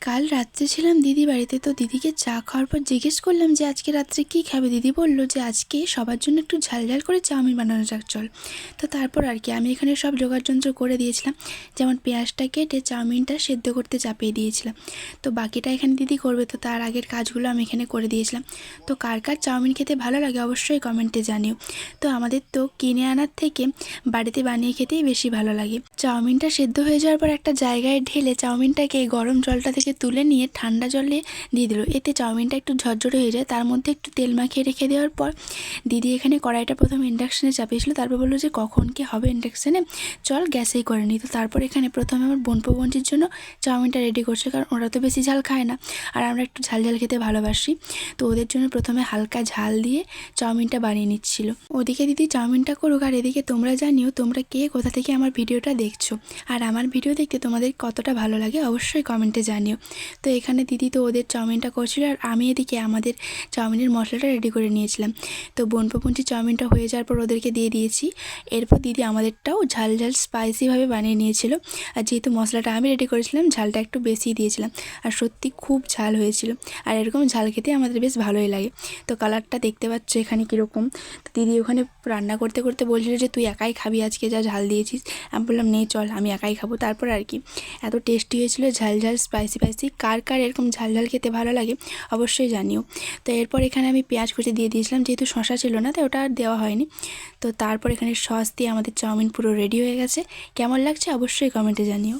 কাল রাত্রে ছিলাম দিদি বাড়িতে, তো দিদিকে চা খাওয়ার পর জিজ্ঞেস করলাম যে আজকে রাত্রে কী খাবে। দিদি বলল যে আজকে সবার জন্য একটু ঝাল ঝাল করে চাউমিন বানানো যাক চল। তো তারপর আর কি আমি এখানে সব জোগাড়যন্ত্র করে দিয়েছিলাম, যেমন পেঁয়াজটা কেটে চাউমিনটা সেদ্ধ করতে চাপিয়ে দিয়েছিলাম। তো বাকিটা এখানে দিদি করবে, তো তার আগের কাজগুলো আমি এখানে করে দিয়েছিলাম। তো কার কার চাউমিন খেতে ভালো লাগে অবশ্যই কমেন্টে জানিও। তো আমাদের তো কিনে আনার থেকে বাড়িতে বানিয়ে খেতেই বেশি ভালো লাগে। চাউমিনটা সেদ্ধ হয়ে যাওয়ার পর একটা জায়গায় ঢেলে চাউমিনটাকে গরম জলটা থেকে তুলে নিয়ে ঠান্ডা জলে দিয়ে দিল, এতে চাউমিনটা একটু ঝরঝরে হয়ে যায়। তার মধ্যে একটু তেল মাখিয়ে রেখে দেওয়ার পর দিদি এখানে কড়াইটা প্রথমে ইন্ডাকশানে চাপিয়েছিল, তারপর বললো যে কখন কি হবে ইন্ডাকশানে, চল গ্যাসেই করে নিই। তো তারপর এখানে প্রথমে আমার বোনপো বোনজির জন্য চাউমিনটা রেডি করছে, কারণ ওরা তো বেশি ঝাল খায় না আর আমরা একটু ঝাল ঝাল খেতে ভালোবাসি। তো ওদের জন্য প্রথমে হালকা ঝাল দিয়ে চাউমিনটা বানিয়ে নিচ্ছিল। ওদিকে দিদি চাউমিনটা করুক, আর এদিকে তোমরা জানিও তোমরা কে কোথা থেকে আমার ভিডিওটা দেখছো, আর আমার ভিডিও দেখতে তোমাদের কতটা ভালো লাগে অবশ্যই কমেন্টে জানিও। তো এখানে দিদি তো ওদের চাউমিনটা করছিল, আর আমি এদিকে আমাদের চাউমিনের মশলাটা রেডি করে নিয়েছিলাম। তো বোনপো বোনজি চাউমিনটা হয়ে যাওয়ার পর ওদেরকে দিয়ে দিয়েছি। এরপর দিদি আমাদেরটাও ঝাল ঝাল স্পাইসিভাবে বানিয়ে নিয়েছিল, আর যেহেতু মশলাটা আমি রেডি করেছিলাম ঝালটা একটু বেশি দিয়েছিলাম, আর সত্যি খুব ঝাল হয়েছিল। আর এরকম ঝাল খেতে আমাদের বেশ ভালোই লাগে। তো কালারটা দেখতে পাচ্ছ এখানে কীরকম। তো দিদি ওখানে রান্না করতে করতে বলছিল যে তুই একাই খাবি আজকে যা ঝাল দিয়েছিস। আমি বললাম নেই চল আমি একাই খাবো। তারপর আর কি এত টেস্টি হয়েছিল, ঝাল ঝাল স্পাইসি স্পাইসি। কার কার এরকম ঝাল ঝাল খেতে ভালো লাগে অবশ্যই জানিও। তো এরপর এখানে আমি পেঁয়াজ কুচি দিয়ে দিয়েছিলাম, যেহেতু শশা ছিল না তাই ওটা আর দেওয়া হয়নি। তো তারপর এখানে সস দিয়ে আমাদের চাউমিন পুরো রেডি হয়ে গেছে। কেমন লাগছে অবশ্যই কমেন্টে জানিও।